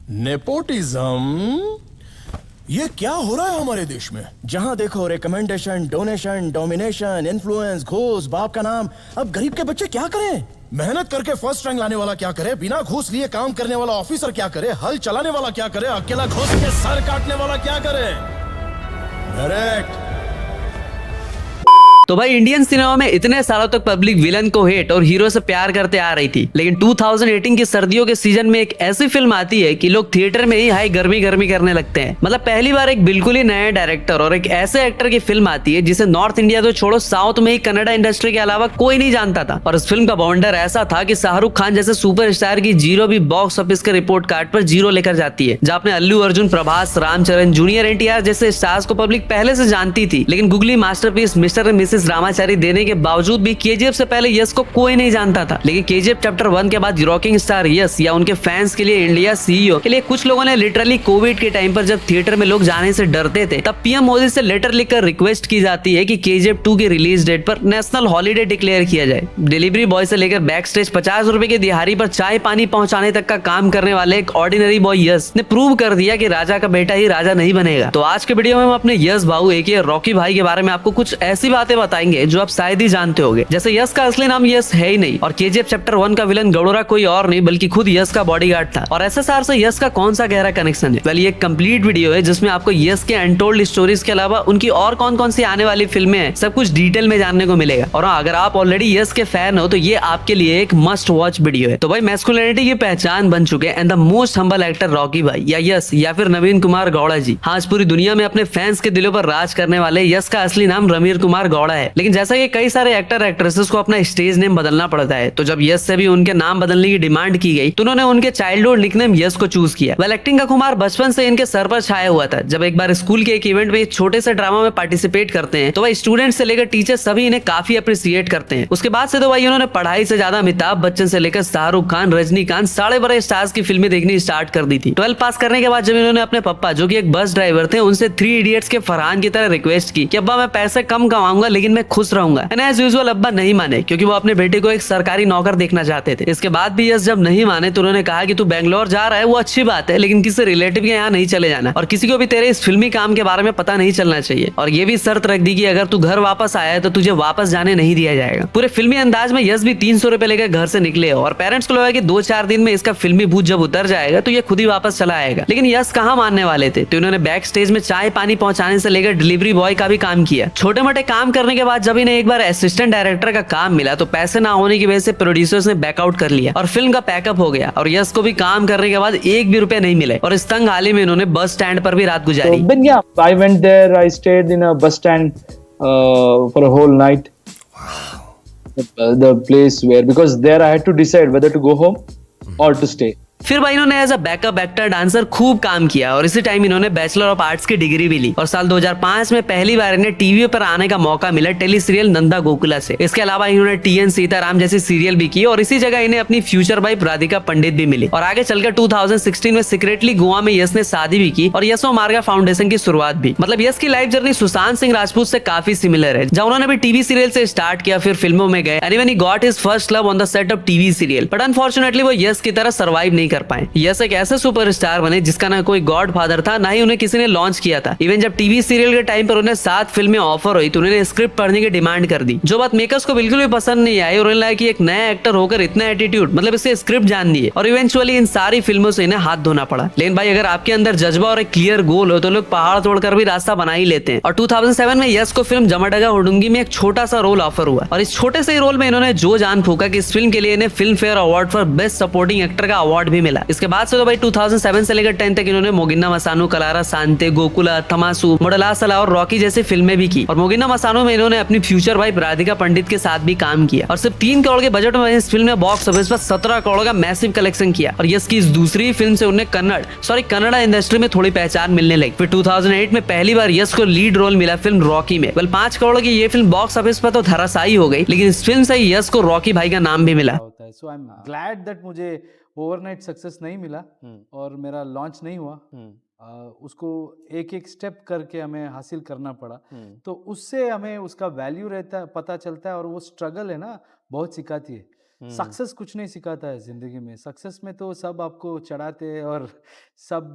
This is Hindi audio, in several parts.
नेपोटिज्म, ये क्या हो रहा है हमारे देश में? जहां देखो रिकमेंडेशन, डोनेशन, डोमिनेशन, इन्फ्लुएंस, घूस, बाप का नाम। अब गरीब के बच्चे क्या करें? मेहनत करके फर्स्ट रैंक लाने वाला क्या करे? बिना घूस लिए काम करने वाला ऑफिसर क्या करे? हल चलाने वाला क्या करे? अकेला घुस के सर काटने वाला क्या करे? डायरेक्ट। तो भाई इंडियन सिनेमा में इतने सालों तक पब्लिक विलन को हेट और हीरो से प्यार करते आ रही थी, लेकिन 2018 की सर्दियों के सीजन में एक ऐसी फिल्म आती है कि लोग थिएटर में ही हाई गर्मी गर्मी करने लगते हैं। मतलब पहली बार एक बिल्कुल ही नए डायरेक्टर और एक ऐसे एक्टर की फिल्म आती है जिसे नॉर्थ इंडिया तो छोड़ो, साउथ में ही कन्नड़ा इंडस्ट्री के अलावा कोई नहीं जानता था। और इस फिल्म का बाउंडर ऐसा था कि शाहरुख खान जैसे सुपरस्टार की जीरो भी बॉक्स ऑफिस के रिपोर्ट कार्ड पर जीरो लेकर जाती है, जहाँ अपने अल्लू अर्जुन, प्रभास, रामचरण, जूनियर एनटीआर जैसे स्टार्स को पब्लिक पहले से जानती थी, लेकिन googly masterpiece mister and Mrs Ramachari देने के बावजूद भी केजीएफ से पहले यश को कोई नहीं जानता था। लेकिन केजीएफ चैप्टर 1 के बाद रॉकिंग स्टार यश या उनके फैंस के लिए इंडिया सीईओ के लिए कुछ लोगों ने लिटरली कोविड के टाइम पर जब थिएटर में लोग जाने से डरते थे, तब पीएम मोदी से लेटर लिखकर रिक्वेस्ट की जाती है कि केजीएफ 2 की रिलीज डेट पर नेशनल हॉलीडे डिक्लेयर किया जाए। डिलीवरी बॉय से लेकर बैक स्टेज 50 रुपए की दिहाड़ी पर चाय पानी पहुंचाने तक का काम करने वाले एक ऑर्डिनरी बॉय यश ने प्रूव कर दिया कि राजा का बेटा ही राजा नहीं बनेगा। तो आज के वीडियो में हम अपने यश भाऊ एक रॉकी भाई के बारे में आपको कुछ ऐसी बातें बताएंगे जो आप शायद ही जानते होंगे। जैसे यश का असली नाम यश है ही नहीं और केजीएफ चैप्टर 1 का विलन गौड़ोरा कोई और नहीं बल्कि खुद यश का बॉडीगार्ड था। और एसएसआर से यश का कौन सा गहरा कनेक्शन है? वेल, ये कंप्लीट वीडियो है जिसमें आपको यश के अनटोल्ड स्टोरीज के अलावा उनकी और कौन कौन सी आने वाली फिल्में हैं सब कुछ डिटेल में जानने को मिलेगा। और अगर आप ऑलरेडी यश के फैन हो तो ये आपके लिए एक मस्ट वॉच वीडियो है। तो भाई मैस्कुलिनिटी की पहचान बन चुके and the most humble actor Rocky भाई या यश या फिर नवीन कुमार गौड़ा जी। हाँ, आज पूरी दुनिया में अपने फैंस के दिलों पर राज करने वाले यश का असली नाम रणवीर कुमार गौड़ा है। लेकिन जैसा कि कई सारे एक्टर एक्ट्रेसेस को अपना स्टेज नेम बदलना पड़ता है, तो जब यश से भी उनके नाम बदलने की डिमांड की गई तो उन्होंने उनके चाइल्डहुड निकनेम यश को चूज किया। वेल, एक्टिंग का खुमार बचपन से इनके सर पर छाया हुआ था। जब एक बार स्कूल के एक इवेंट में एक छोटे से ड्रामा में पार्टिसिपेट करते हैं तो भाई स्टूडेंट से लेकर टीचर सभी इन्हें काफी अप्रिसिएट करते हैं। उसके बाद से तो भाई उन्होंने पढ़ाई से ज्यादा अमिताभ बच्चन से लेकर शाहरुख खान, रजनीकांत, सारे बड़े स्टार्स की फिल्में देखनी स्टार्ट कर दी थी। 12 पास करने के बाद जब इन्होंने अपने पापा जो कि एक बस ड्राइवर थे उनसे 3 इडियट्स के फरहान की तरह रिक्वेस्ट की कि अब्बा मैं पैसे कम कमाऊंगा लेकिन मैं खुश रहूंगा, एंड एज यूजुअल अब्बा नहीं माने क्योंकि वो अपने बेटे को एक सरकारी नौकर देखना चाहते थे। इसके बाद भी यश जब नहीं माने तो उन्होंने कहा कि तू बेंगलोर जा रहा है वो अच्छी बात है, लेकिन किसी रिलेटिव के यहाँ नहीं चले जाना और किसी को भी तेरे इस फिल्मी काम के बारे में पता नहीं चलना चाहिए। और ये भी शर्त रख दी कि अगर तू घर वापस आया है तो तुझे वापस जाने नहीं दिया जाएगा। पूरे फिल्मी अंदाज में यश भी 300 रुपए लेकर घर से निकले और पेरेंट्स को लगा कि 2-4 दिन में इसका फिल्मी भूत जब उतर जाएगा तो ये खुद ही वापस चला आएगा। लेकिन यश कहाँ मानने वाले थे, तो इन्होंने बैक स्टेज में चाय पानी पहुंचाने से लेकर डिलीवरी बॉय का भी काम किया। छोटे मोटे काम करने के बाद जब इन्हें एक बार असिस्टेंट डायरेक्टर का काम मिला तो पैसे ना होने की वजह से प्रोड्यूसर्स ने बैकआउट कर लिया और फिल्म का पैकअप हो गया। और यश को भी काम करने के बाद एक भी रुपए नहीं मिले और इस तंग हाल में इन्होंने बस स्टैंड पर भी रात गुजारी। So, then yeah, I went there. I stayed in a bus stand for a whole night. The place where because there I had to decide whether to go home or to stay. फिर भाई इन्होंने as a backup actor dancer खूब काम किया और इसी टाइम इन्होंने बैचलर ऑफ आर्ट्स की डिग्री भी ली। और साल 2005 में पहली बार इन्हें टीवी पर आने का मौका मिला टेली सीरियल नंदा गोकुला से। इसके अलावा इन्होंने टीएन सीताराम जैसी सीरियल भी की और इसी जगह इन्हें अपनी फ्यूचर वाइफ राधिका पंडित भी मिली। और आगे चलकर 2016 में सीक्रेटली गोवा में यश ने शादी भी की और यशो मार्गा फाउंडेशन की शुरुआत भी। मतलब यश की लाइफ जर्नी सुशांत सिंह राजपूत से काफी सिमिलर है, जहाँ उन्होंने भी टीवी सीरियल से स्टार्ट किया, फिर फिल्मों में गए and even he got his first love on the set of TV serial. But unfortunately वो यश की तरह सर्वाइव नहीं कर पाए। यश एक ऐसे सुपरस्टार बने जिसका ना कोई गॉड फादर था ना ही उन्हें किसी ने लॉन्च किया था। इवन जब टीवी सीरियल के टाइम पर उन्हें 7 फिल्में ऑफर हुई तो उन्होंने स्क्रिप्ट पढ़ने की डिमांड कर दी, जो बात मेकर्स को बिल्कुल भी पसंद नहीं आई और उन्हें लगा कि एक नया एक्टर होकर इतना एटीट्यूड, मतलब इससे स्क्रिप्ट जाननी है। और इवेंचुअली इन सारी फिल्मों से इन्हें हाथ धोना पड़ा। लेकिन भाई अगर आपके अंदर जज्बा और एक क्लियर गोल हो तो लोग पहाड़ तोड़कर भी रास्ता बना ही लेते हैं। और 2007 में यश को फिल्म जमाडगा हुडुंगी में एक छोटा सा रोल ऑफर हुआ और इस छोटे से रोल में इन्होंने जो जान फूका कि इस फिल्म के लिए इन्हें film fair award for best supporting actor का अवार्ड भी मिला। इसके बाद से तो भाई 2007 से लेकर 10 तक इन्होंने मोगिना मसानू, कलारा सांते, गोकुला, थमासू, मोडला सला और रॉकी जैसी फिल्में भी की। और मोगिना मसानू में इन्होंने अपनी फ्यूचर वाइफ राधिका पंडित के साथ भी काम किया और सिर्फ 3 करोड़ के बजट में इस फिल्म ने बॉक्स ऑफिस पर 17 करोड़ का मैसिव कलेक्शन किया। और यश की इस दूसरी फिल्म से उन्हें कन्नड़ा इंडस्ट्री में थोड़ी पहचान मिलने लगी। फिर 2008 में पहली बार यश को लीड रोल मिला फिल्म रॉकी में। वेल, 5 करोड़ की ये फिल्म बॉक्स ऑफिस पर तो धराशायी हो गई, लेकिन इस फिल्म से यश को रॉकी भाई का नाम भी मिला। सो आई एम ग्लैड दैट मुझे ओवरनाइट सक्सेस नहीं मिला और मेरा लॉन्च नहीं हुआ। उसको एक एक स्टेप करके हमें हासिल करना पड़ा, तो उससे हमें उसका वैल्यू रहता है, पता चलता है और वो स्ट्रगल है ना बहुत सिखाती है। सक्सेस कुछ नहीं सिखाता है जिंदगी में। सक्सेस में तो सब आपको चढ़ाते हैं और सब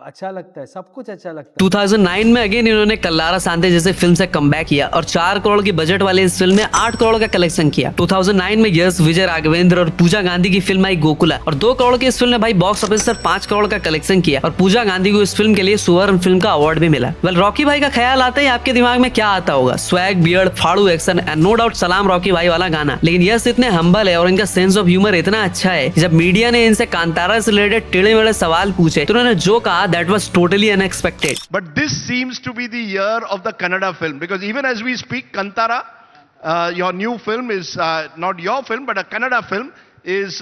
अच्छा लगता है, सब कुछ अच्छा लगता है। 2009 में अगेन इन्होंने कल्लारा सांते जैसे फिल्म से कमबैक किया और 4 करोड़ की बजट वाले इस फिल्म ने 8 करोड़ का कलेक्शन किया। 2009 में यश, विजय राघवेंद्र और पूजा गांधी की फिल्म आई गोकुला और 2 करोड़ की इस फिल्म ने भाई बॉक्स ऑफिस पर 5 करोड़ का कलेक्शन किया और पूजा गांधी को इस फिल्म के लिए सुवर्ण फिल्म का अवार्ड भी मिला। वेल, रॉकी भाई का ख्याल आता ही आपके दिमाग में क्या आता होगा? स्वैग, बियर्ड, फाड़ू एक्शन एंड नो डाउट सलाम रॉकी भाई वाला गाना। लेकिन यश इतने हम्बल है और इनका सेंस ऑफ ह्यूमर इतना अच्छा है, जब मीडिया ने इनसे कांतारा से रिलेटेड टेढ़े मेढ़े सवाल पूछे तो उन्होंने जो कहा that was totally unexpected. But this seems to be the year of the Kannada film, because even as we speak, Kantara, your new film is not your film, but a Kannada film is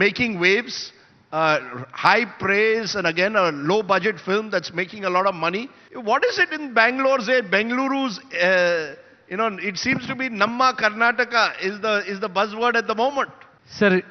making waves, high praise, and again a low-budget film that's making a lot of money. What is it in Bangalore? Say Bengaluru's, it seems to be Namma Karnataka is the buzzword at the moment. Sir,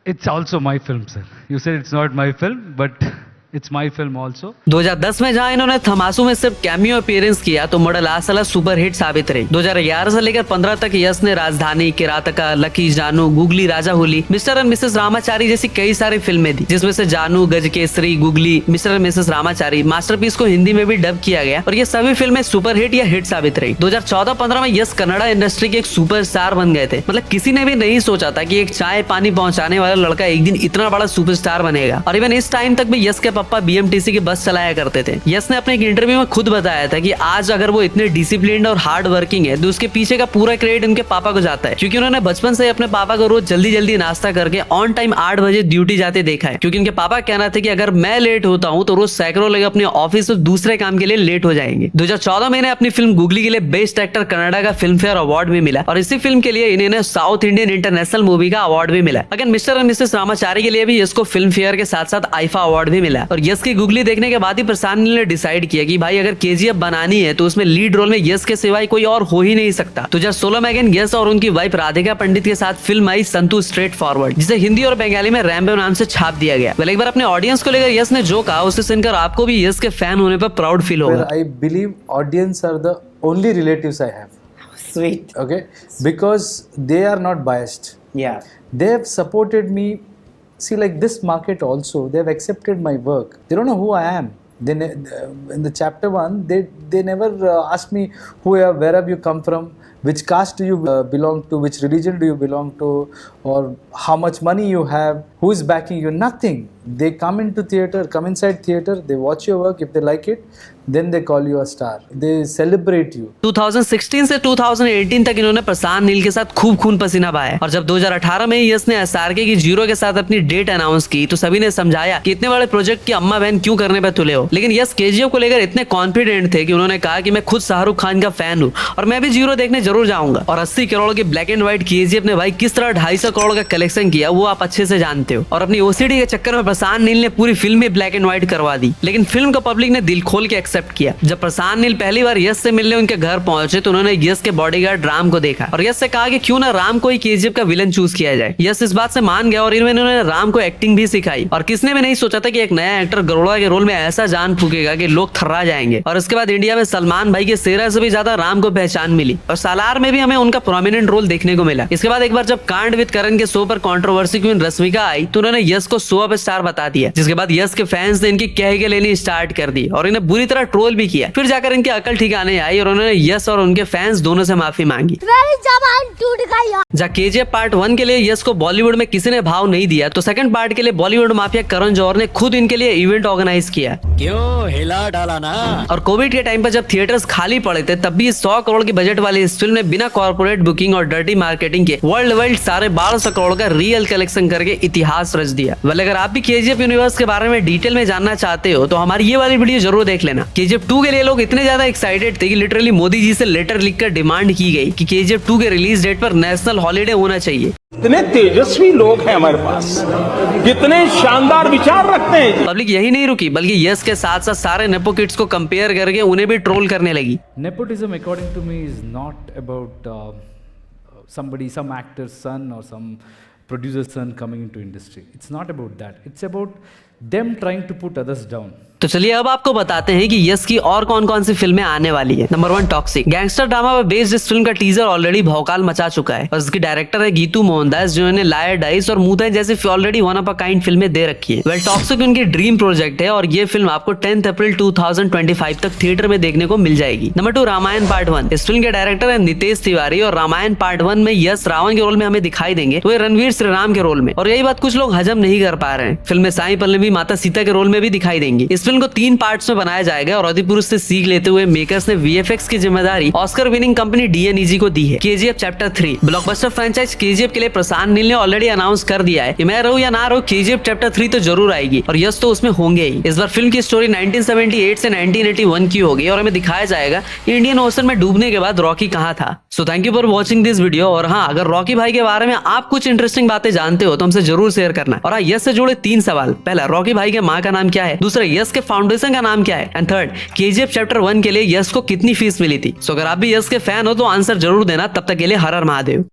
it's also my film, sir. You said it's not my film, but it's my film also. 2010 में जहां इन्होंने थमासू में सिर्फ कैमियो अपीयरेंस किया तो मॉडल आसला सुपर हिट साबित रही। 2011 से लेकर 15 तक यश ने राजधानी, किरातका, लकी, जानू, googly, Raja Holi, mister and Mrs Ramachari जैसी कई सारी फिल्में दी, जिसमें से जानू, गज Kesari, googly, mister and Mrs Ramachari masterpiece को हिंदी में भी डब किया गया और ये सभी फिल्में सुपर हिट या हिट साबित रही। 2014-15 में यश कन्नड़ा इंडस्ट्री के एक सुपरस्टार बन गए थे। मतलब किसी ने भी नहीं सोचा था कि एक चाय पानी पहुंचाने वाला लड़का एक दिन इतना बड़ा सुपरस्टार बनेगा। और इवन इस टाइम तक भी यश के पापा बीएमटीसी की बस चलाया करते थे। यश ने अपने एक इंटरव्यू में खुद बताया था कि आज अगर वो इतने डिसिप्लिन्ड और हार्ड वर्किंग है तो उसके पीछे का पूरा क्रेडिट उनके पापा को जाता है, क्योंकि उन्होंने बचपन से अपने पापा को रोज जल्दी जल्दी नाश्ता करके ऑन टाइम 8 बजे ड्यूटी जाते देखा है। क्योंकि उनके पापा कहना था कि अगर मैं लेट होता हूँ तो रोज सैकड़ों लोग अपने ऑफिस से दूसरे काम के लिए लेट हो जाएंगे। 2014 में इन्हें अपनी फिल्म गुगली के लिए बेस्ट एक्टर कनाडा का फिल्म फेयर अवार्ड भी मिला और इसी फिल्म के लिए इन्हें साउथ इंडियन इंटरनेशनल मूवी का अवार्ड भी मिला। अगर मिस्टर एंड मिसेस रामाचारी के लिए भी यश को फिल्म फेयर के साथ साथ आईफा अवार्ड भी मिला। और यश की गुगली देखने के बाद ही प्रशांत नील ने डिसाइड किया कि भाई अगर केजीएफ बनानी है तो उसमें लीड रोल में यश के सिवाय कोई और हो ही नहीं सकता। 2016 में अगेन यश और उनकी वाइफ राधिका पंडित के साथ फिल्म आई संतु स्ट्रेट फॉरवर्ड, जिसे हिंदी और बंगाली में रैम्बो नाम से छाप दिया गया। एक बार अपने ऑडियंस को लेकर यश ने जो कहा उससे सुनकर आपको भी यश के फैन होने पर प्राउड फील होगा। I believe audience are the only relatives I have. Sweet. Okay, because they are not biased. Yeah. They have supported me. See, like this market also, they have accepted my work. They don't know who I am. In the chapter 1, they never asked me where have you come from, which caste do you belong to, which religion do you belong to, or how much money you have, who is backing you. Nothing. They come inside theater, they watch your work. If they like it, then they call you a star. They celebrate you. 2016 से 2018 तक इन्होंने प्रशांत नील के साथ खूब खून पसीना बहाया और जब 2018 में यश ने एसआरके की जीरो के साथ अपनी डेट अनाउंस की तो सभी ने समझाया कि इतने बड़े प्रोजेक्ट की अम्मा बहन क्यों करने पे तुले हो। लेकिन यश केजीएफ को लेकर इतने कॉन्फिडेंट थे कि उन्होंने कहा कि मैं खुद शाहरुख खान का फैन हूँ और मैं भी जीरो देखने जरूर जाऊंगा। और 80 करोड़ की ब्लैक एंड व्हाइट केजीएफ ने भाई किस तरह 250 करोड़ का कलेक्शन किया वो आप अच्छे से जानते हो। और अपनी ओसीडी के चक्कर में प्रशांत नील ने पूरी फिल्म में ब्लैक एंड व्हाइट करवा दी, लेकिन फिल्म को पब्लिक ने दिल खोल के एक्सेप्ट किया। जब प्रशांत नील पहली बार यश से मिलने उनके घर पहुंचे तो उन्होंने यश के बॉडीगार्ड राम को देखा और यश से कहा कि क्यों ना राम को ही केजीएफ का विलन चूज किया जाए। यश इस बात से मान गया और इन्होंने राम को एक्टिंग भी सिखाई और किसने भी नहीं सोचा था कि एक नया एक्टर गरुड़ा के रोल में ऐसा जान फूकेगा कि लोग थर्रा जाएंगे। और इसके बाद इंडिया में सलमान भाई के सेरा से भी ज्यादा राम को पहचान मिली और सालार में भी हमें उनका प्रोमिनेंट रोल देखने को मिला। इसके बाद एक बार जब कांड विद करण के शो पर कंट्रोवर्सी क्वीन रश्मिका आई तो उन्होंने यश को शो ऑफ स्टार बता दिया, जिसके बाद यश के फैंस ने इनकी कह के लेनी स्टार्ट कर दी और इन्हें बुरी तरह ट्रोल भी किया। फिर जाकर इनकी अकल ठिकाने आई और उन्होंने यश और उनके फैंस दोनों से माफी मांगी। जहाँ केजीएफ पार्ट 1 के लिए यश को बॉलीवुड में किसी ने भाव नहीं दिया तो सेकंड पार्ट के लिए बॉलीवुड माफिया करण जौहर ने खुद इनके लिए इवेंट ऑर्गेनाइज किया। क्यों हिला डाला ना। और कोविड के टाइम पर जब थिएटर्स खाली पड़े थे तब भी 100 करोड़ की बजट वाली इस फिल्म ने बिना कॉर्पोरेट बुकिंग और डर्टी मार्केटिंग के वर्ल्ड वाइड सारे 1200 करोड़ का रियल कलेक्शन करके इतिहास रच दिया। वेल, अगर आप भी केजीएफ यूनिवर्स के बारे में डिटेल में जानना चाहते हो तो हमारी ये वाली वीडियो जरूर देख लेना। केजीएफ 2 के लिए लोग इतने ज्यादा एक्साइटेड थे कि लिटरली मोदी जी से लेटर लिखकर डिमांड की गई कि केजीएफ 2 के रिलीज डेट पर नेशनल हॉलीडे होना चाहिए। कितने तेजस्वी लोग हैं हमारे पास, कितने शानदार विचार रखते हैं। पब्लिक यही नहीं रुकी बल्कि यश के साथ साथ सारे नेपो किड्स को कंपेयर करके उन्हें भी ट्रोल करने लगी। Nepotism, according to me, is not about some actor's son or some producer's son coming into industry. It's not about that. It's about them trying to put others down. तो चलिए अब आपको बताते हैं कि यस की और कौन कौन सी फिल्में आने वाली है। Number 1, toxic. गैंगस्टर ड्रामा पर बेस्ड इस फिल्म का टीजर ऑलरेडी भौकाल मचा चुका है और इसकी डायरेक्टर है गीतू मोहनदास, जिन्होंने लायर डाइस और मुंह जैसी already one of a kind फिल्में दे रखी है। वेल, टॉक्सिक उनकी ड्रीम प्रोजेक्ट है और ये फिल्म आपको 10 अप्रैल 2025 तक थिएटर में देखने को मिल जाएगी। Number 2, Ramayan part 1। इस फिल्म के डायरेक्टर है नितेश तिवारी और रामायण पार्ट 1 में यस रावण के रोल में हमें दिखाई देंगे, तो ये रणवीर श्रीराम के रोल में। और यही बात कुछ लोग हजम नहीं कर पा रहे हैं, फिल्म में साई पल्लवी माता सीता के रोल में भी दिखाई देंगी। इस फिल्म को 3 पार्ट्स में बनाया जाएगा और आदिपुरुष से सीख लेते हुए मेकर्स ने वीएफएक्स की जिम्मेदारी ऑस्कर विनिंग कंपनी डीएनईजी को दी है। KGF chapter 3। Blockbuster franchise KGF के लिए प्रशांत नील ने ऑलरेडी अनाउंस कर दिया है कि मैं रहूं या ना रहूं, केजीएफ चैप्टर 3 तो जरूर आएगी और यस तो उसमें होंगे ही। इस बार फिल्म की स्टोरी 1978 से 1981 की होगी और हमें दिखाया जाएगा इंडियन ओशन में डूबने के बाद रॉकी कहां था। So thank you for watching this video. और हाँ, अगर रॉकी भाई के बारे में आप कुछ इंटरेस्टिंग बातें जानते हो तो हमसे जरूर शेयर करना। और हाँ, यस से जुड़े 3 सवाल। पहला, रॉकी भाई के माँ का नाम क्या है? दूसरा, यस के फाउंडेशन का नाम क्या है? एंड थर्ड, केजीएफ चैप्टर 1 के लिए यस को कितनी फीस मिली थी? सो अगर आप भी यस के फैन हो तो आंसर जरूर देना। तब तक के लिए हर हर महादेव।